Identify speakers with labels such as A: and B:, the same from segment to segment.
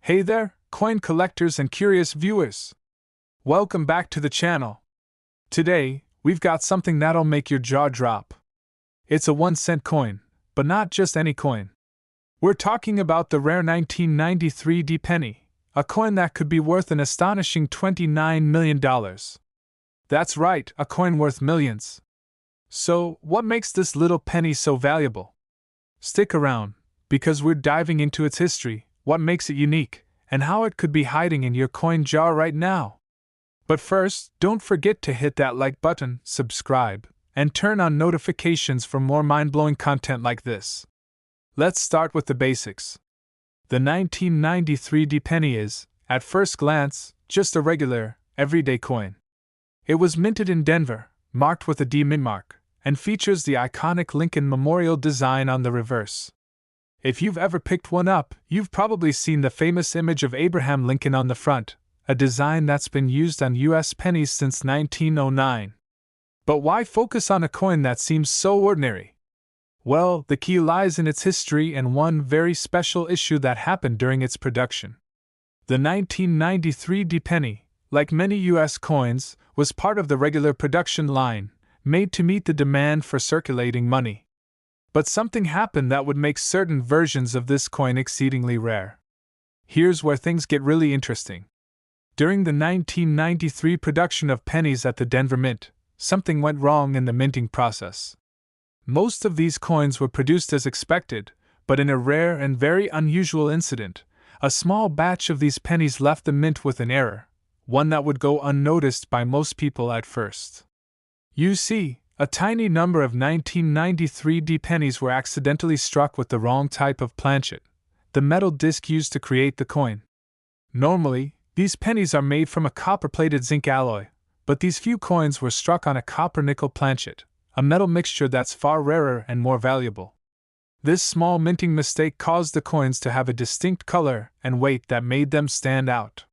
A: Hey there, coin collectors and curious viewers! Welcome back to the channel. Today, we've got something that'll make your jaw drop. It's a 1-cent coin, but not just any coin. We're talking about the rare 1993 D-penny, a coin that could be worth an astonishing $29 million. That's right, a coin worth millions. So, what makes this little penny so valuable? Stick around, because we're diving into its history, what makes it unique, and how it could be hiding in your coin jar right now. But first, don't forget to hit that like button, subscribe, and turn on notifications for more mind-blowing content like this. Let's start with the basics. The 1993 D-penny is, at first glance, just a regular, everyday coin. It was minted in Denver, marked with a D mint mark, and features the iconic Lincoln Memorial design on the reverse. If you've ever picked one up, you've probably seen the famous image of Abraham Lincoln on the front, a design that's been used on U.S. pennies since 1909. But why focus on a coin that seems so ordinary? Well, the key lies in its history and one very special issue that happened during its production. The 1993 D-penny, like many U.S. coins, was part of the regular production line, made to meet the demand for circulating money. But something happened that would make certain versions of this coin exceedingly rare. Here's where things get really interesting. During the 1993 production of pennies at the Denver Mint, something went wrong in the minting process. Most of these coins were produced as expected, but in a rare and very unusual incident, a small batch of these pennies left the mint with an error, one that would go unnoticed by most people at first. You see, a tiny number of 1993 D-pennies were accidentally struck with the wrong type of planchet, the metal disc used to create the coin. Normally, these pennies are made from a copper-plated zinc alloy, but these few coins were struck on a copper-nickel planchet, a metal mixture that's far rarer and more valuable. This small minting mistake caused the coins to have a distinct color and weight that made them stand out.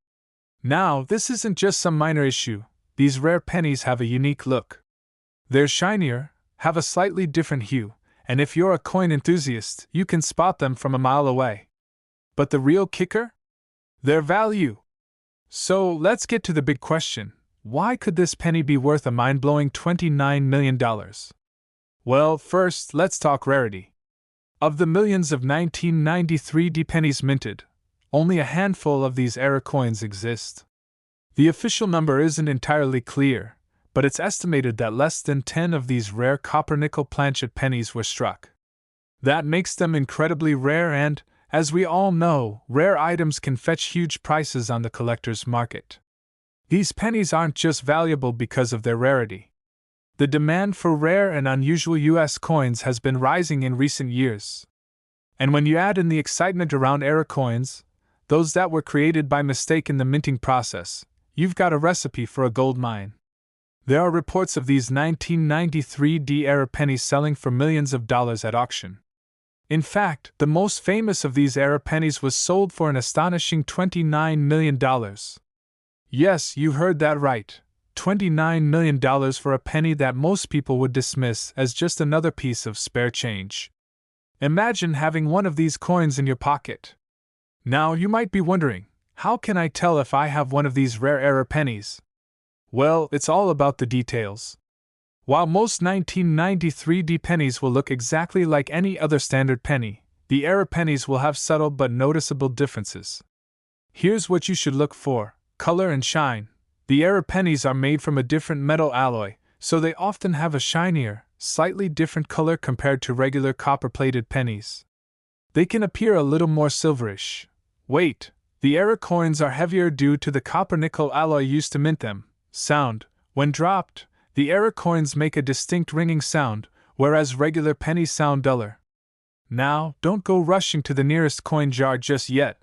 A: Now, this isn't just some minor issue. These rare pennies have a unique look. They're shinier, have a slightly different hue, and if you're a coin enthusiast, you can spot them from a mile away. But the real kicker? Their value. So let's get to the big question. Why could this penny be worth a mind-blowing $29 million? Well, first, let's talk rarity. Of the millions of 1993 D-pennies minted, only a handful of these era coins exist. The official number isn't entirely clear, but it's estimated that less than 10 of these rare copper-nickel planchet pennies were struck. That makes them incredibly rare and, as we all know, rare items can fetch huge prices on the collector's market. These pennies aren't just valuable because of their rarity. The demand for rare and unusual U.S. coins has been rising in recent years. And when you add in the excitement around era coins, those that were created by mistake in the minting process, you've got a recipe for a gold mine. There are reports of these 1993 D-era pennies selling for millions of dollars at auction. In fact, the most famous of these era pennies was sold for an astonishing $29 million. Yes, you heard that right. $29 million for a penny that most people would dismiss as just another piece of spare change. Imagine having one of these coins in your pocket. Now, you might be wondering, how can I tell if I have one of these rare era pennies? Well, it's all about the details. While most 1993 D-pennies will look exactly like any other standard penny, the era pennies will have subtle but noticeable differences. Here's what you should look for: color and shine. The era pennies are made from a different metal alloy, so they often have a shinier, slightly different color compared to regular copper-plated pennies. They can appear a little more silverish. Wait, the era coins are heavier due to the copper-nickel alloy used to mint them. Sound. When dropped, the era coins make a distinct ringing sound, whereas regular pennies sound duller. Now, don't go rushing to the nearest coin jar just yet.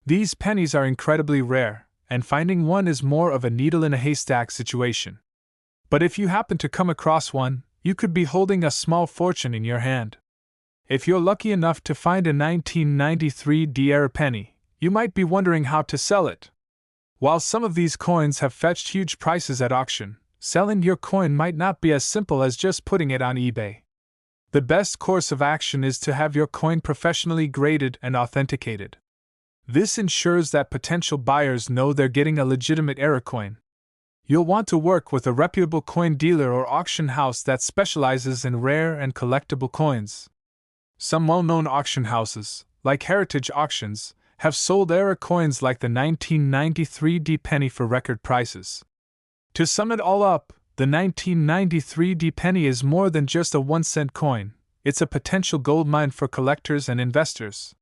A: These pennies are incredibly rare, and finding one is more of a needle in a haystack situation. But if you happen to come across one, you could be holding a small fortune in your hand. If you're lucky enough to find a 1993 D-era penny, you might be wondering how to sell it. While some of these coins have fetched huge prices at auction, selling your coin might not be as simple as just putting it on eBay. The best course of action is to have your coin professionally graded and authenticated. This ensures that potential buyers know they're getting a legitimate era coin. You'll want to work with a reputable coin dealer or auction house that specializes in rare and collectible coins. Some well-known auction houses, like Heritage Auctions, have sold era coins like the 1993 D penny for record prices. To sum it all up, the 1993 D penny is more than just a 1-cent coin, it's a potential goldmine for collectors and investors.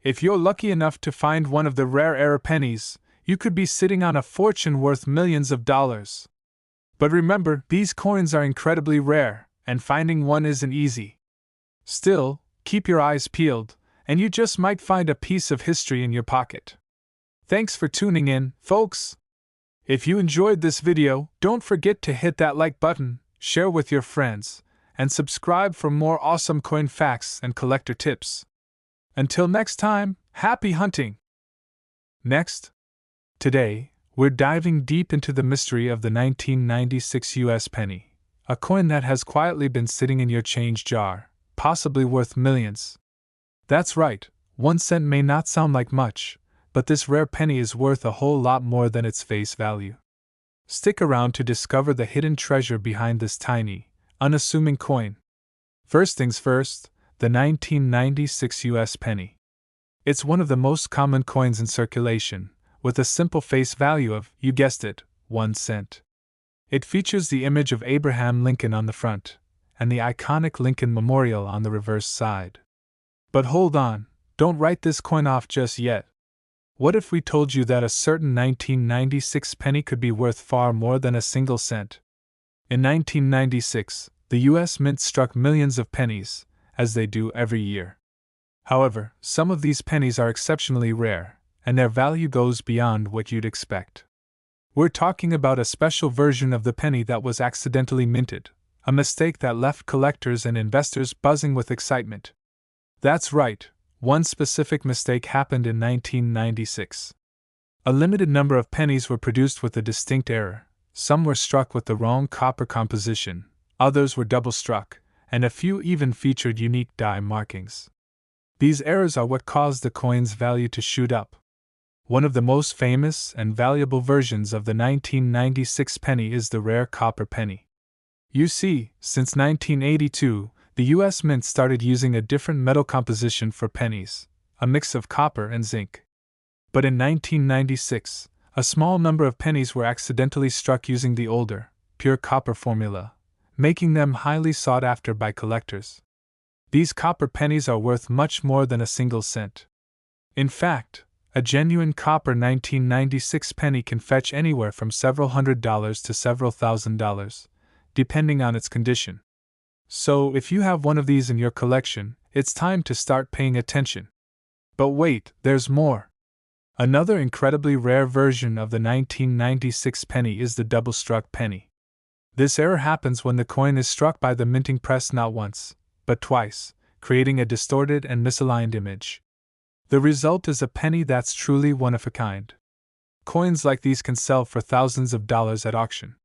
A: If you're lucky enough to find one of the rare era pennies, you could be sitting on a fortune worth millions of dollars. But remember, these coins are incredibly rare, and finding one isn't easy. Still, keep your eyes peeled, and you just might find a piece of history in your pocket. Thanks for tuning in, folks! If you enjoyed this video, don't forget to hit that like button, share with your friends, and subscribe for more awesome coin facts and collector tips. Until next time, happy hunting! Next, today, we're diving deep into the mystery of the 1996 US penny, a coin that has quietly been sitting in your change jar, possibly worth millions. That's right, 1 cent may not sound like much, but this rare penny is worth a whole lot more than its face value. Stick around to discover the hidden treasure behind this tiny, unassuming coin. First things first, the 1996 US penny. It's one of the most common coins in circulation, with a simple face value of, you guessed it, 1 cent. It features the image of Abraham Lincoln on the front, and the iconic Lincoln Memorial on the reverse side. But hold on, don't write this coin off just yet. What if we told you that a certain 1996 penny could be worth far more than a single cent? In 1996, the US Mint struck millions of pennies, as they do every year. However, some of these pennies are exceptionally rare, and their value goes beyond what you'd expect. We're talking about a special version of the penny that was accidentally minted, a mistake that left collectors and investors buzzing with excitement. That's right, one specific mistake happened in 1996. A limited number of pennies were produced with a distinct error. Some were struck with the wrong copper composition, others were double struck, and a few even featured unique die markings. These errors are what caused the coin's value to shoot up. One of the most famous and valuable versions of the 1996 penny is the rare copper penny. You see, since 1982, the US Mint started using a different metal composition for pennies, a mix of copper and zinc. But in 1996, a small number of pennies were accidentally struck using the older, pure copper formula, making them highly sought after by collectors. These copper pennies are worth much more than a single cent. In fact, a genuine copper 1996 penny can fetch anywhere from several $100s to several $1,000s, depending on its condition. So, if you have one of these in your collection, it's time to start paying attention. But wait, there's more. Another incredibly rare version of the 1996 penny is the double-struck penny. This error happens when the coin is struck by the minting press not once, but twice, creating a distorted and misaligned image. The result is a penny that's truly one of a kind. Coins like these can sell for thousands of dollars at auction.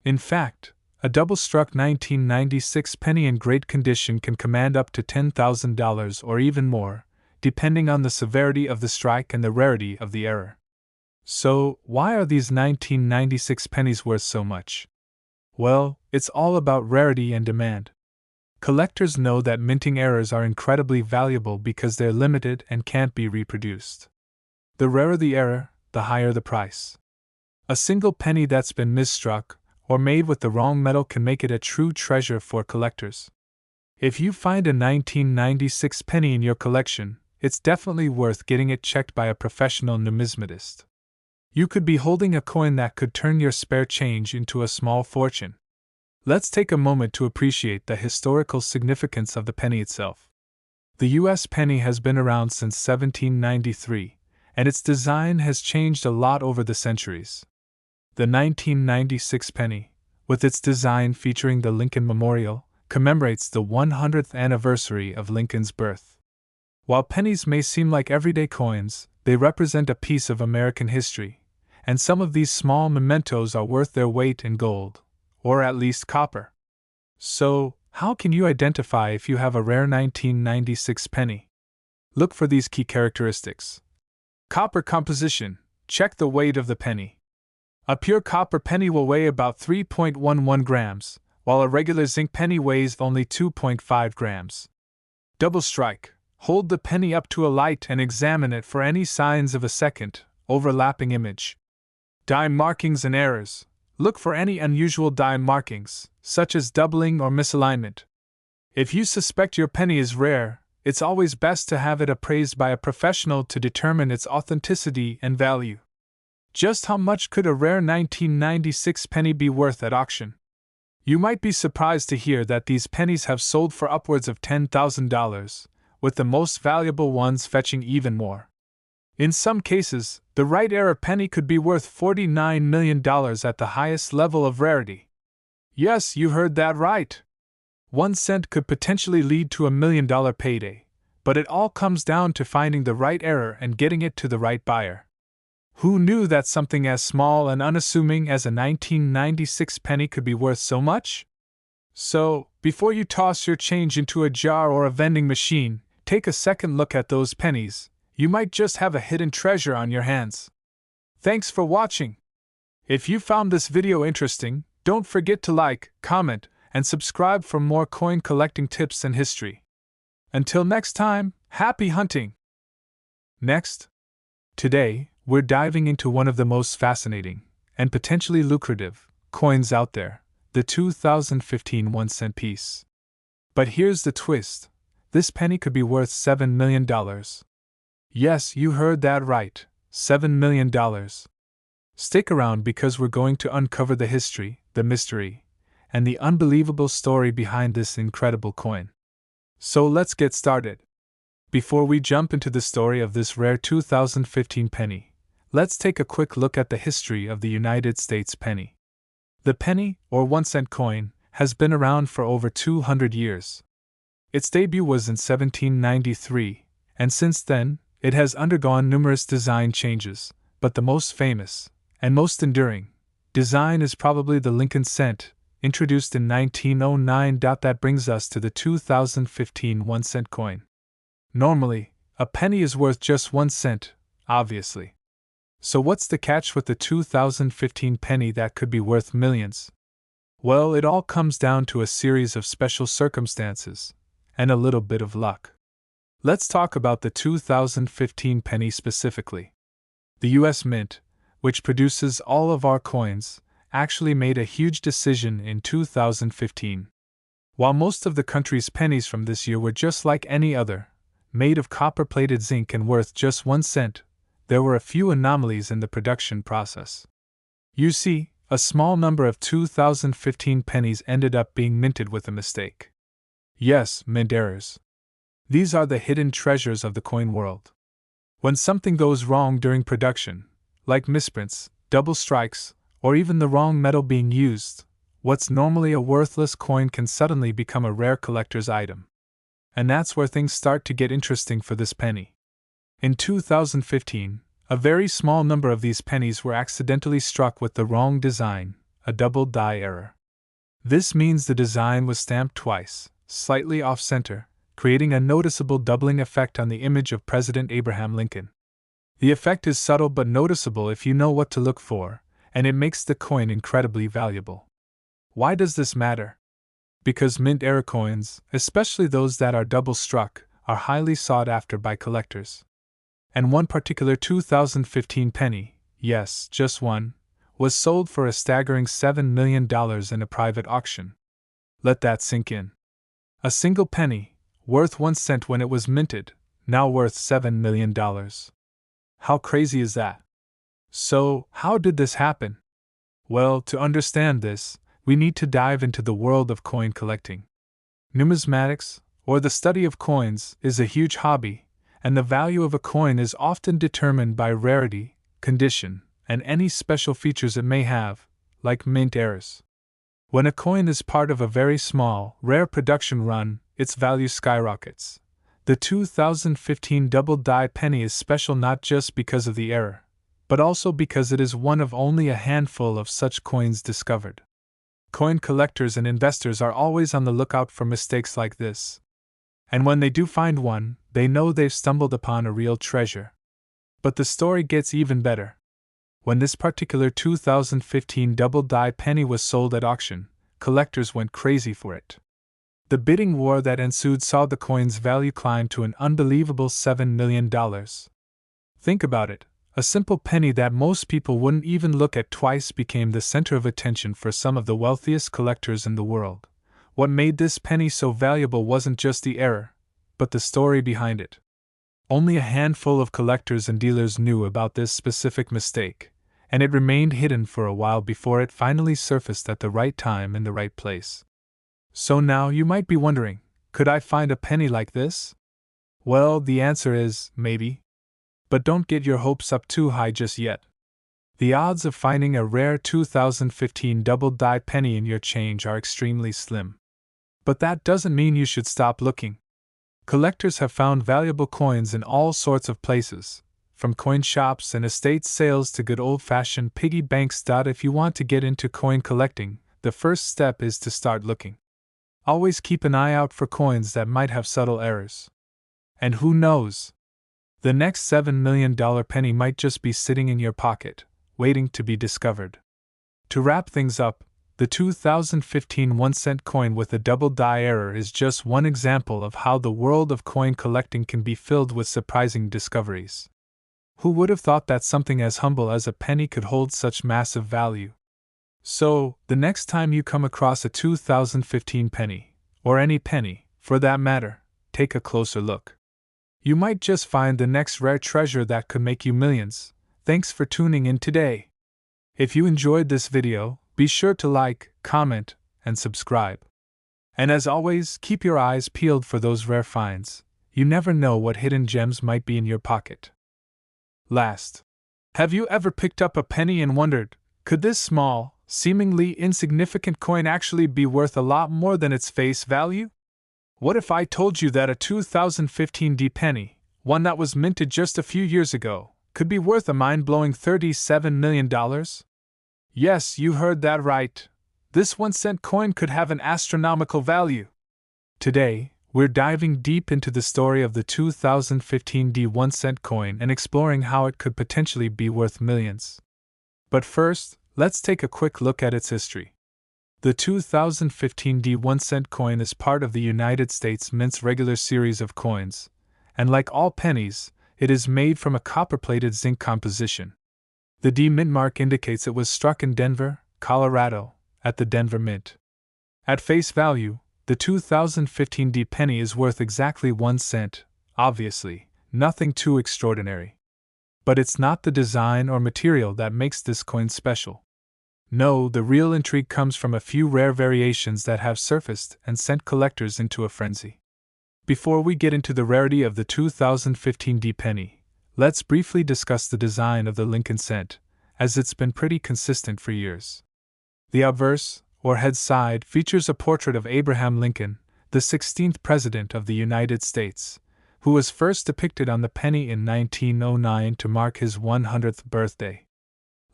A: In fact, a double-struck 1996 penny in great condition can command up to $10,000 or even more, depending on the severity of the strike and the rarity of the error. So, why are these 1996 pennies worth so much? Well, it's all about rarity and demand. Collectors know that minting errors are incredibly valuable because they're limited and can't be reproduced. The rarer the error, the higher the price. A single penny that's been misstruck or made with the wrong metal can make it a true treasure for collectors. If you find a 1996 penny in your collection, it's definitely worth getting it checked by a professional numismatist. You could be holding a coin that could turn your spare change into a small fortune. Let's take a moment to appreciate the historical significance of the penny itself. The US penny has been around since 1793, and its design has changed a lot over the centuries. The 1996 penny, with its design featuring the Lincoln Memorial, commemorates the 100th anniversary of Lincoln's birth. While pennies may seem like everyday coins, they represent a piece of American history, and some of these small mementos are worth their weight in gold, or at least copper. So, how can you identify if you have a rare 1996 penny? Look for these key characteristics. Copper composition. Check the weight of the penny. A pure copper penny will weigh about 3.11 grams, while a regular zinc penny weighs only 2.5 grams. Double strike. Hold the penny up to a light and examine it for any signs of a second, overlapping image. Die markings and errors. Look for any unusual die markings, such as doubling or misalignment. If you suspect your penny is rare, it's always best to have it appraised by a professional to determine its authenticity and value. Just how much could a rare 1996 penny be worth at auction? You might be surprised to hear that these pennies have sold for upwards of $10,000, with the most valuable ones fetching even more. In some cases, the right era penny could be worth $49 million at the highest level of rarity. Yes, you heard that right. 1 cent could potentially lead to $1 million payday, but it all comes down to finding the right error and getting it to the right buyer. Who knew that something as small and unassuming as a 1996 penny could be worth so much? So, before you toss your change into a jar or a vending machine, take a second look at those pennies. You might just have a hidden treasure on your hands. Thanks for watching. If you found this video interesting, don't forget to like, comment, and subscribe for more coin collecting tips and history. Until next time, happy hunting! Next. Today, we're diving into one of the most fascinating, and potentially lucrative, coins out there, the 2015 1-cent piece. But here's the twist. This penny could be worth $7 million. Yes, you heard that right, $7 million. Stick around because we're going to uncover the history, the mystery, and the unbelievable story behind this incredible coin. So let's get started. Before we jump into the story of this rare 2015 penny, let's take a quick look at the history of the United States penny. The penny, or 1-cent coin, has been around for over 200 years. Its debut was in 1793, and since then, it has undergone numerous design changes, but the most famous, and most enduring, design is probably the Lincoln cent, introduced in 1909. That brings us to the 2015 1-cent coin. Normally, a penny is worth just 1 cent, obviously. So what's the catch with the 2015 penny that could be worth millions? Well, it all comes down to a series of special circumstances, and a little bit of luck. Let's talk about the 2015 penny specifically. The US Mint, which produces all of our coins, actually made a huge decision in 2015. While most of the country's pennies from this year were just like any other, made of copper-plated zinc and worth just 1 cent, there were a few anomalies in the production process. You see, a small number of 2015 pennies ended up being minted with a mistake. Yes, mint errors. These are the hidden treasures of the coin world. When something goes wrong during production, like misprints, double strikes, or even the wrong metal being used, what's normally a worthless coin can suddenly become a rare collector's item. And that's where things start to get interesting for this penny. In 2015, a very small number of these pennies were accidentally struck with the wrong design, a double die error. This means the design was stamped twice, slightly off-center, creating a noticeable doubling effect on the image of President Abraham Lincoln. The effect is subtle but noticeable if you know what to look for, and it makes the coin incredibly valuable. Why does this matter? Because mint error coins, especially those that are double struck, are highly sought after by collectors. And one particular 2015 penny, yes, just one, was sold for a staggering $7 million in a private auction. Let that sink in. A single penny, worth 1 cent when it was minted, now worth $7 million. How crazy is that? So, how did this happen? Well, to understand this, we need to dive into the world of coin collecting. Numismatics, or the study of coins, is a huge hobby, and the value of a coin is often determined by rarity, condition, and any special features it may have, like mint errors. When a coin is part of a very small, rare production run, its value skyrockets. The 2015 double die penny is special not just because of the error, but also because it is one of only a handful of such coins discovered. Coin collectors and investors are always on the lookout for mistakes like this. And when they do find one, they know they've stumbled upon a real treasure. But the story gets even better. When this particular 2015 double-die penny was sold at auction, collectors went crazy for it. The bidding war that ensued saw the coin's value climb to an unbelievable $7 million. Think about it. A simple penny that most people wouldn't even look at twice became the center of attention for some of the wealthiest collectors in the world. What made this penny so valuable wasn't just the error, but the story behind it. Only a handful of collectors and dealers knew about this specific mistake, and it remained hidden for a while before it finally surfaced at the right time in the right place. So now you might be wondering, could I find a penny like this? Well, the answer is maybe. But don't get your hopes up too high just yet. The odds of finding a rare 2015 double-die penny in your change are extremely slim. But that doesn't mean you should stop looking. Collectors have found valuable coins in all sorts of places, from coin shops and estate sales to good old-fashioned piggy banks. If you want to get into coin collecting, the first step is to start looking. Always keep an eye out for coins that might have subtle errors. And who knows? The next $7 million penny might just be sitting in your pocket, waiting to be discovered. To wrap things up, the 2015 1-cent coin with a double-die error is just one example of how the world of coin collecting can be filled with surprising discoveries. Who would have thought that something as humble as a penny could hold such massive value? So, the next time you come across a 2015 penny, or any penny, for that matter, take a closer look. You might just find the next rare treasure that could make you millions. Thanks for tuning in today. If you enjoyed this video, be sure to like, comment, and subscribe. And as always, keep your eyes peeled for those rare finds. You never know what hidden gems might be in your pocket. Last, have you ever picked up a penny and wondered, could this small, seemingly insignificant coin actually be worth a lot more than its face value? What if I told you that a 2015 D penny, one that was minted just a few years ago, could be worth a mind-blowing $37 million? Yes, you heard that right. This 1-cent coin could have an astronomical value. Today, we're diving deep into the story of the 2015 D 1-cent coin and exploring how it could potentially be worth millions. But first, let's take a quick look at its history. The 2015 D 1-cent coin is part of the United States Mint's regular series of coins, and like all pennies, it is made from a copper-plated zinc composition. The D Mint mark indicates it was struck in Denver, Colorado, at the Denver Mint. At face value, the 2015 D penny is worth exactly 1 cent, obviously, nothing too extraordinary. But it's not the design or material that makes this coin special. No, the real intrigue comes from a few rare variations that have surfaced and sent collectors into a frenzy. Before we get into the rarity of the 2015 D penny, let's briefly discuss the design of the Lincoln cent, as it's been pretty consistent for years. The obverse, or head side, features a portrait of Abraham Lincoln, the 16th President of the United States, who was first depicted on the penny in 1909 to mark his 100th birthday.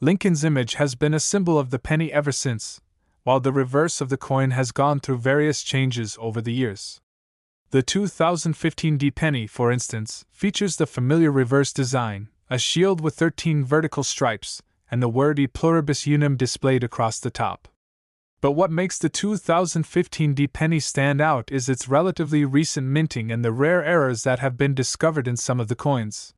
A: Lincoln's image has been a symbol of the penny ever since, while the reverse of the coin has gone through various changes over the years. The 2015 D penny, for instance, features the familiar reverse design, a shield with 13 vertical stripes, and the word E pluribus unum displayed across the top. But what makes the 2015 D penny stand out is its relatively recent minting and the rare errors that have been discovered in some of the coins.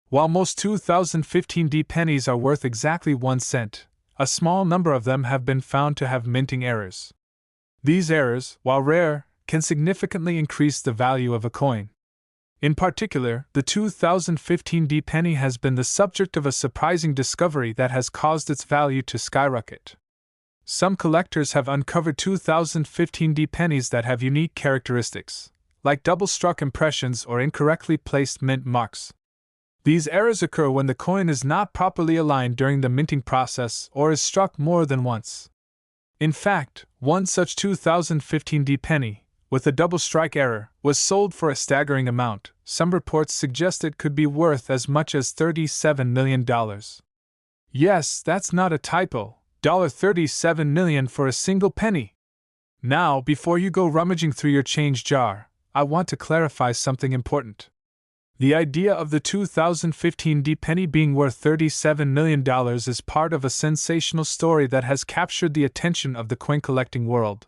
A: While most 2015 D pennies are worth exactly 1 cent, a small number of them have been found to have minting errors. These errors, while rare, can significantly increase the value of a coin. In particular, the 2015 D penny has been the subject of a surprising discovery that has caused its value to skyrocket. Some collectors have uncovered 2015 D pennies that have unique characteristics, like double-struck impressions or incorrectly placed mint marks. These errors occur when the coin is not properly aligned during the minting process or is struck more than once. In fact, one such 2015 D penny, with a double strike error, was sold for a staggering amount. Some reports suggest it could be worth as much as $37 million. Yes, that's not a typo. $37 million for a single penny. Now, before you go rummaging through your change jar, I want to clarify something important. The idea of the 2015 D penny being worth $37 million is part of a sensational story that has captured the attention of the coin collecting world.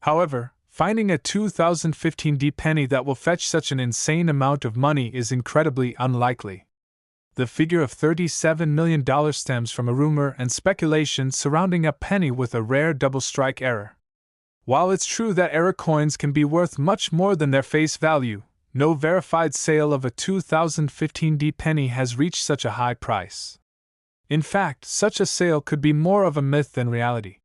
A: However, finding a 2015 D penny that will fetch such an insane amount of money is incredibly unlikely. The figure of $37 million stems from a rumor and speculation surrounding a penny with a rare double strike error. While it's true that error coins can be worth much more than their face value, no verified sale of a 2015 D penny has reached such a high price. In fact, such a sale could be more of a myth than reality.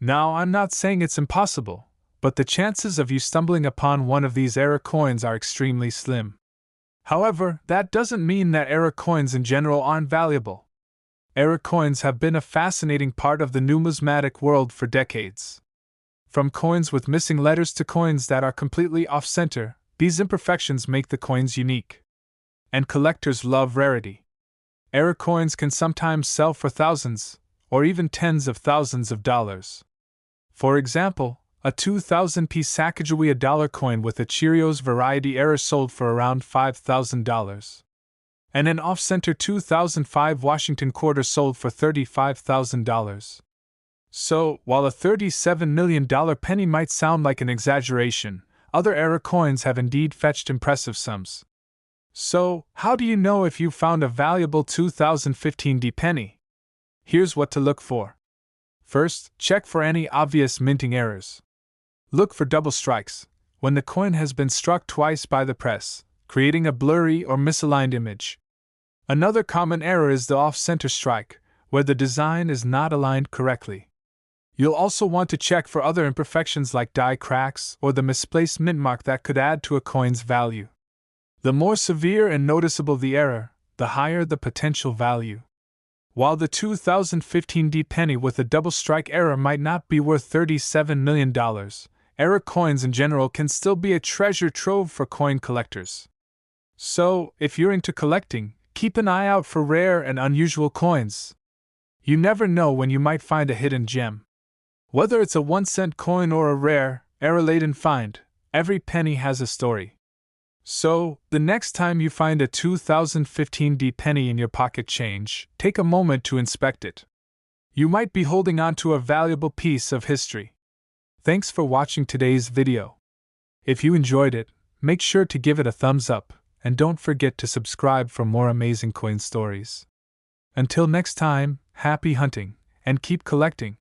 A: Now, I'm not saying it's impossible, but the chances of you stumbling upon one of these error coins are extremely slim. However, that doesn't mean that error coins in general aren't valuable. Error coins have been a fascinating part of the numismatic world for decades. From coins with missing letters to coins that are completely off-center, these imperfections make the coins unique. And collectors love rarity. Error coins can sometimes sell for thousands, or even tens of thousands of dollars. For example, a 2000-piece Sacagawea dollar coin with a Cheerios variety error sold for around $5,000. And an off-center 2005 Washington quarter sold for $35,000. So, while a $37 million penny might sound like an exaggeration, other error coins have indeed fetched impressive sums. So, how do you know if you found a valuable 2015 D penny? Here's what to look for. First, check for any obvious minting errors. Look for double strikes, when the coin has been struck twice by the press, creating a blurry or misaligned image. Another common error is the off-center strike, where the design is not aligned correctly. You'll also want to check for other imperfections like die cracks or the misplaced mint mark that could add to a coin's value. The more severe and noticeable the error, the higher the potential value. While the 2015 D penny with a double strike error might not be worth $37 million, error coins in general can still be a treasure trove for coin collectors. So, if you're into collecting, keep an eye out for rare and unusual coins. You never know when you might find a hidden gem. Whether it's a 1-cent coin or a rare, error-laden find, every penny has a story. So, the next time you find a 2015 D penny in your pocket change, take a moment to inspect it. You might be holding on to a valuable piece of history. Thanks for watching today's video. If you enjoyed it, make sure to give it a thumbs up, and don't forget to subscribe for more amazing coin stories. Until next time, happy hunting, and keep collecting.